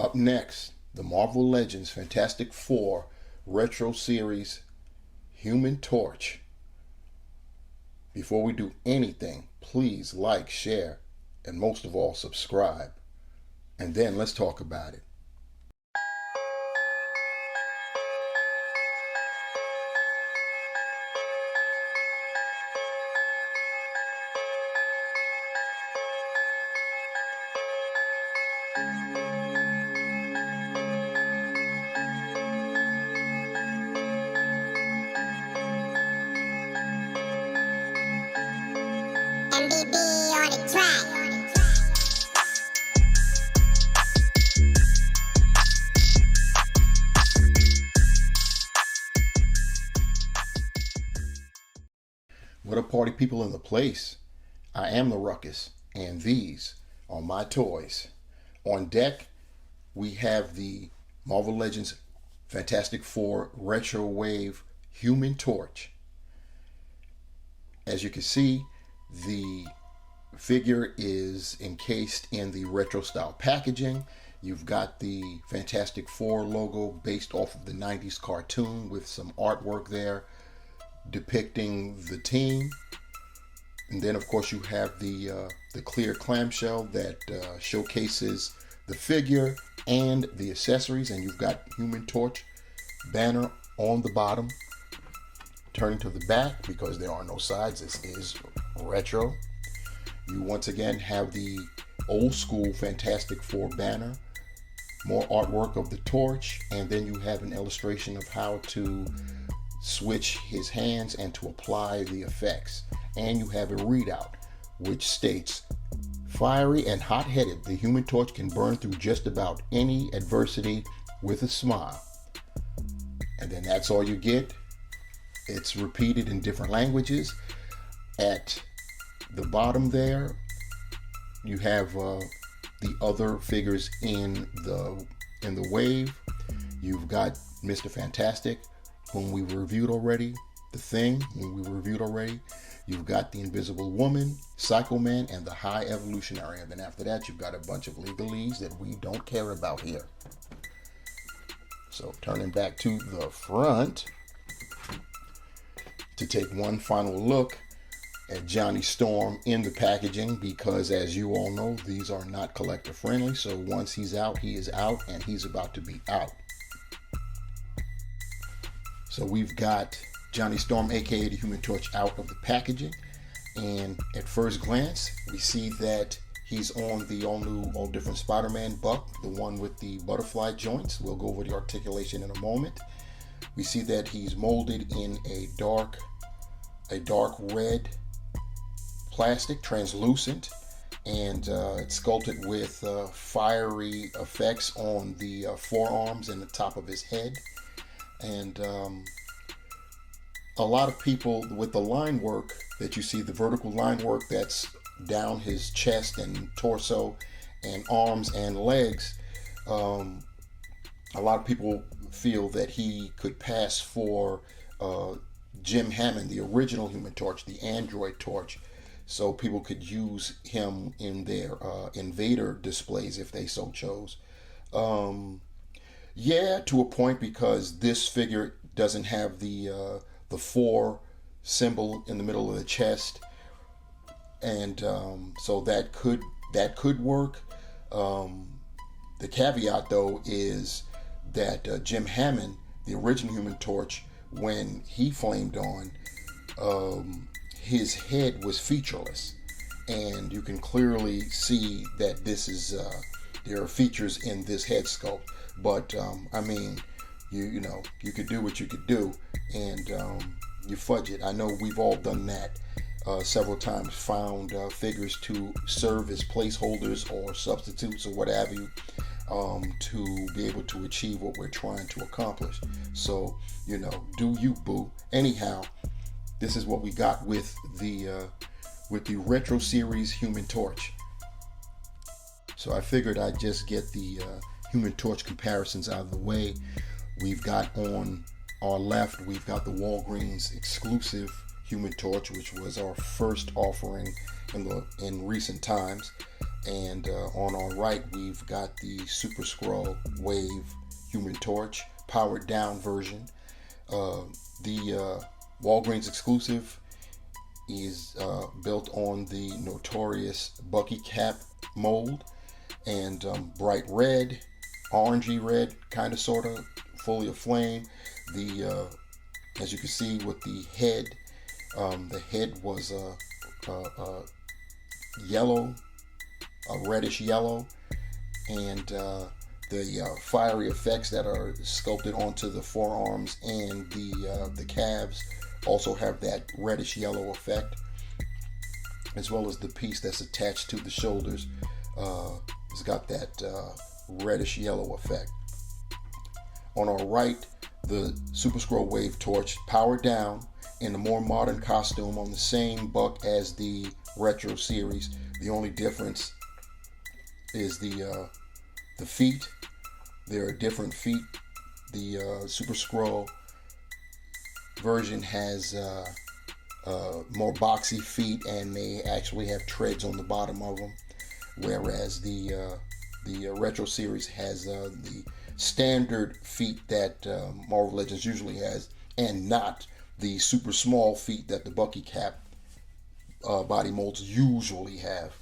Up next, the Marvel Legends Fantastic Four Retro Series Human Torch. Before we do anything, please like, share, and most of all, subscribe. And then let's talk about it. MBB on the track. What up, party people in the place? I am the Ruckus, and these are my toys. On deck, we have the Marvel Legends Fantastic Four Retro Wave Human Torch. As you can see, the figure is encased in the retro style packaging. You've got the Fantastic Four logo based off of the 90s cartoon with some artwork there depicting the team. And then of course you have the clear clamshell that showcases the figure and the accessories, and you've got Human Torch banner on the bottom. Turning to the back, because there are no sides, this is retro. You once again have the old school Fantastic Four banner, more artwork of the torch, and then you have an illustration of how to switch his hands and to apply the effects. And you have a readout which states, fiery and hot-headed, the Human Torch can burn through just about any adversity with a smile. And then that's all you get. It's repeated in different languages. At the bottom there, you have the other figures in the wave. You've got Mr. Fantastic, whom we reviewed already. The Thing, whom we reviewed already. You've got the Invisible Woman, Psycho Man, and the High Evolutionary. And then after that, you've got a bunch of legalese that we don't care about here. So turning back to the front to take one final look at Johnny Storm in the packaging, because as you all know, these are not collector friendly. So once he's out, he is out, and he's about to be out. So we've got Johnny Storm, aka the Human Torch, out of the packaging, and at first glance we see that he's on the all different Spider-Man buck, the one with the butterfly joints. We'll go over the articulation in a moment. We see that he's molded in a dark red plastic, translucent, and it's sculpted with fiery effects on the forearms and the top of his head. And a lot of people, with the line work that you see, the vertical line work that's down his chest and torso and arms and legs, a lot of people feel that he could pass for Jim Hammond, the original Human Torch, the Android Torch, so people could use him in their Invader displays if they so chose. Yeah, to a point, because this figure doesn't have the 4 symbol in the middle of the chest, and so that could work. The caveat though is that Jim Hammond, the original Human Torch, when he flamed on, his head was featureless, and you can clearly see that this is there are features in this head sculpt. But I mean, you know, you could do what you could do, and you fudge it. I know we've all done that several times, found figures to serve as placeholders or substitutes or what have you, to be able to achieve what we're trying to accomplish. So, you know, do you, boo. Anyhow, this is what we got with the Retro Series Human Torch. So I figured I'd just get the Human Torch comparisons out of the way. We've got on our left, we've got the Walgreens exclusive Human Torch, which was our first offering in recent times. And on our right, we've got the Super Scroll Wave Human Torch powered down version. The Walgreens exclusive is built on the notorious Bucky Cap mold, and bright red, orangey red, kind of, sort of, fully aflame. The as you can see with the head was yellow, a reddish yellow, and the fiery effects that are sculpted onto the forearms and the calves also have that reddish yellow effect, as well as the piece that's attached to the shoulders. It's got that reddish yellow effect. On our right, the Super Scroll Wave Torch powered down in a more modern costume on the same buck as the retro series. The only difference is the feet. There are different feet. The Super Scroll version has more boxy feet, and they actually have treads on the bottom of them, whereas the retro series has the standard feet that Marvel Legends usually has, and not the super small feet that the Bucky Cap body molds usually have.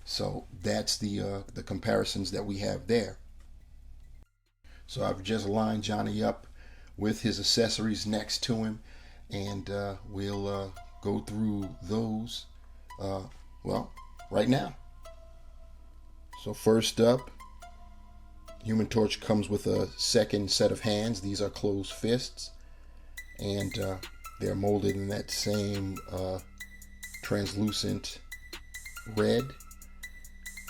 So that's the comparisons that we have there. So I've just lined Johnny up with his accessories next to him, and we'll go through those right now. So first up, Human Torch comes with a second set of hands. These are closed fists, and they're molded in that same translucent red.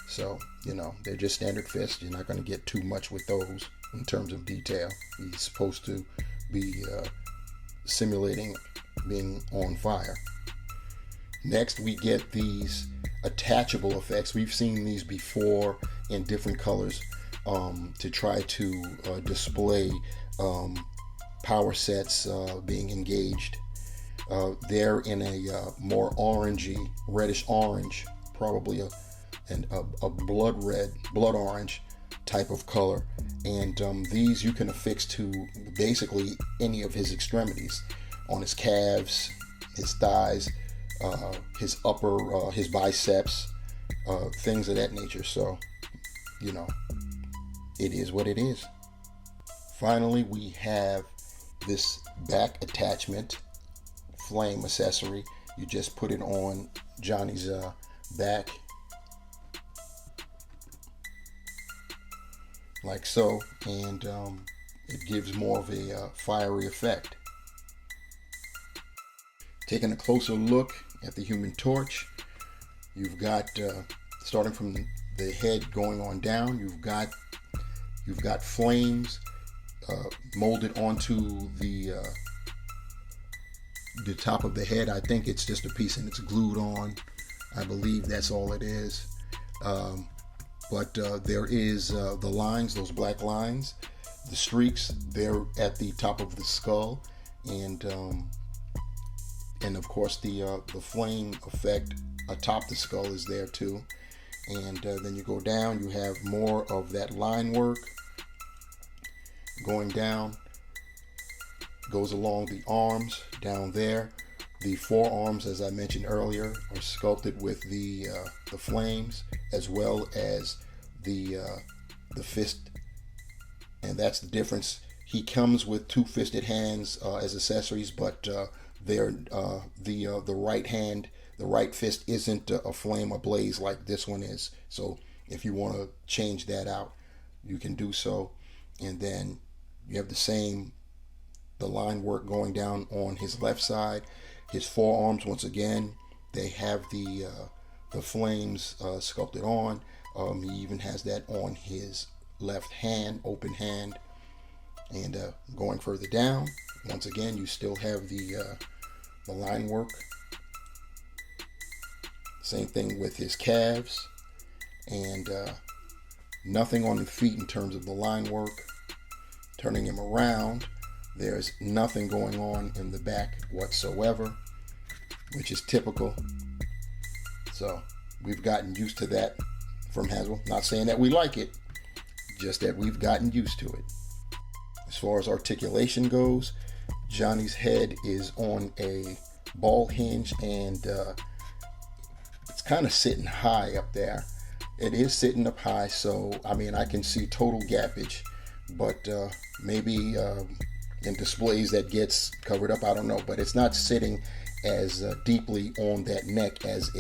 So, they're just standard fists. You're not going to get too much with those in terms of detail. He's supposed to be simulating being on fire. Next, we get these attachable effects. We've seen these before in different colors to try to display power sets being engaged. They're in a more orangey, reddish orange, probably a blood orange type of color. And these you can affix to basically any of his extremities, on his calves, his thighs, his upper, his biceps, things of that nature. So, it is what it is. Finally, we have this back attachment flame accessory. You just put it on Johnny's back, like so, and it gives more of a fiery effect. Taking a closer look at the Human Torch, you've got starting from the head going on down, you've got flames molded onto the top of the head. I think it's just a piece and it's glued on. I believe that's all it is. But there is the lines, those black lines, the streaks. They're at the top of the skull, and of course the flame effect atop the skull is there too. And then you go down, you have more of that line work going down. Goes along the arms down there. The forearms, as I mentioned earlier, are sculpted with the flames, as well as the fist, and that's the difference. He comes with two-fisted hands as accessories, but they're the right hand, the right fist isn't a flame ablaze like this one is. So if you want to change that out, you can do so. And then you have the line work going down on his left side. His forearms, once again, they have the flames sculpted on. He even has that on his left hand, open hand. And going further down, once again, you still have the line work. Same thing with his calves, and nothing on the feet in terms of the line work. Turning him around, there's nothing going on in the back whatsoever, which is typical. So we've gotten used to that from Hasbro. Not saying that we like it, just that we've gotten used to it. As far as articulation goes, Johnny's head is on a ball hinge, and it's kind of sitting high up there. It is sitting up high, so I mean I can see total gappage, but maybe in displays that gets covered up, I don't know, but it's not sitting as deeply on that neck as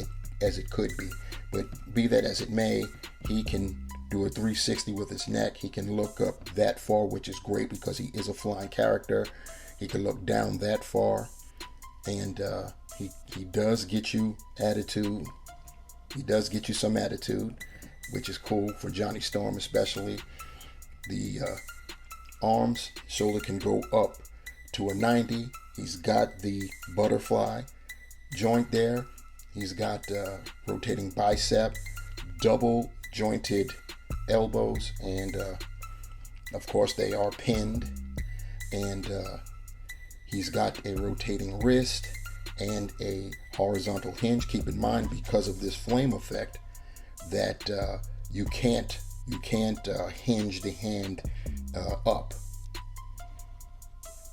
it could be. But be that as it may, he can do a 360 with his neck. He can look up that far, which is great because he is a flying character. He can look down that far, and he does get you attitude. He does get you some attitude, which is cool for Johnny Storm especially. The arms, shoulder can go up to a 90. He's got the butterfly joint there. He's got rotating bicep, double jointed elbows, and of course they are pinned. And he's got a rotating wrist and a horizontal hinge. Keep in mind, because of this flame effect, that you can't hinge the hand up.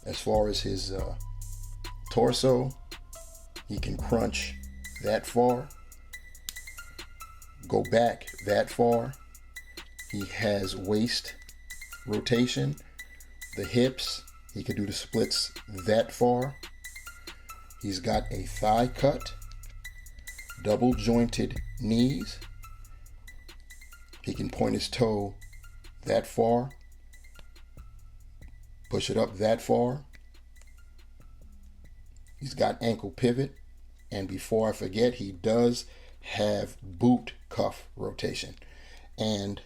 As far as his torso, he can crunch that far, go back that far. He has waist rotation. The hips, he can do the splits that far. He's got a thigh cut, double jointed knees. He can point his toe that far, push it up that far. He's got ankle pivot. And before I forget, he does have boot cuff rotation and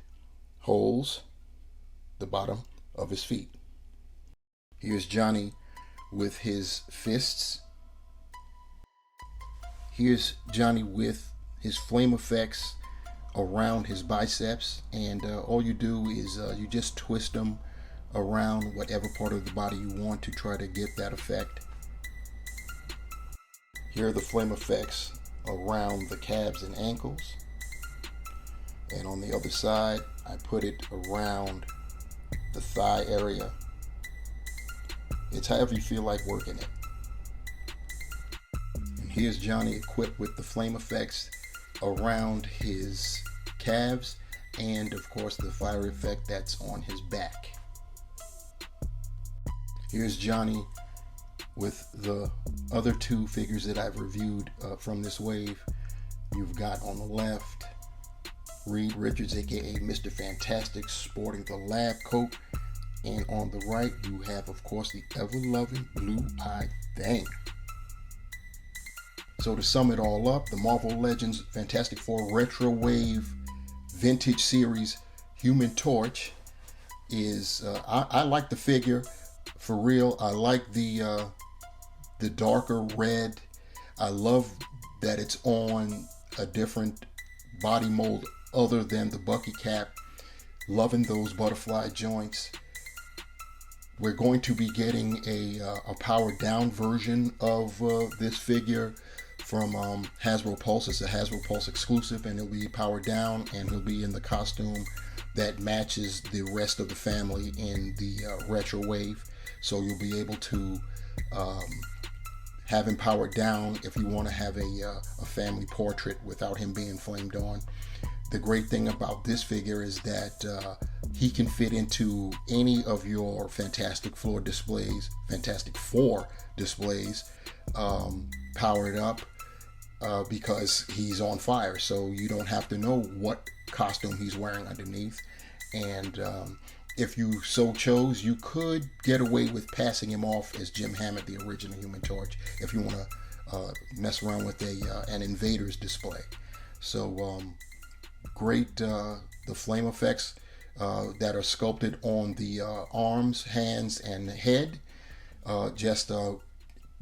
holds the bottom of his feet. Here's Johnny with his fists. Here's Johnny with his flame effects around his biceps, and all you do is you just twist them around whatever part of the body you want to try to get that effect. Here are the flame effects around the calves and ankles, and on the other side I put it around the thigh area. It's however you feel like working it. And here's Johnny equipped with the flame effects around his calves, and of course the fire effect that's on his back. Here's Johnny with the other two figures that I've reviewed from this wave. You've got on the left Reed Richards, aka Mr. Fantastic, sporting the lab coat, and on the right you have, of course, the ever-loving Blue-Eyed Thing. So to sum it all up, the Marvel Legends Fantastic Four Retro Wave Vintage Series Human Torch is I like the figure for real. I like the darker red. I love that it's on a different body mold other than the Bucky cap. Loving those butterfly joints. We're going to be getting a powered down version of this figure from Hasbro Pulse. It's a Hasbro Pulse exclusive, and it'll be powered down, and he'll be in the costume that matches the rest of the family in the retro wave. So you'll be able to have him powered down if you want to have a family portrait without him being flamed on. The great thing about this figure is that he can fit into any of your Fantastic Four displays, powered up, because he's on fire, so you don't have to know what costume he's wearing underneath. And if you so chose, you could get away with passing him off as Jim Hammett, the original Human Torch, if you want to mess around with an Invaders display. So great, the flame effects that are sculpted on the arms, hands, and head just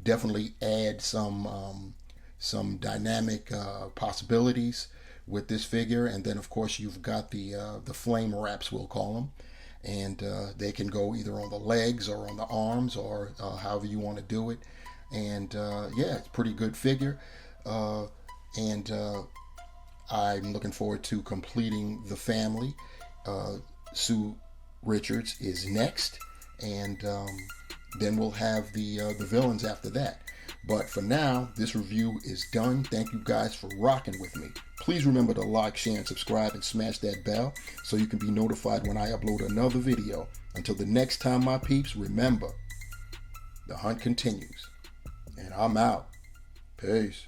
definitely add some dynamic possibilities with this figure. And then of course you've got the flame wraps, we'll call them, and they can go either on the legs or on the arms, or however you want to do it. And yeah, it's a pretty good figure, and I'm looking forward to completing the family. Sue Richards is next, and then we'll have the villains after that. But for now, this review is done. Thank you guys for rocking with me. Please remember to like, share, and subscribe, and smash that bell so you can be notified when I upload another video. Until the next time, my peeps, remember, the hunt continues. And I'm out. Peace.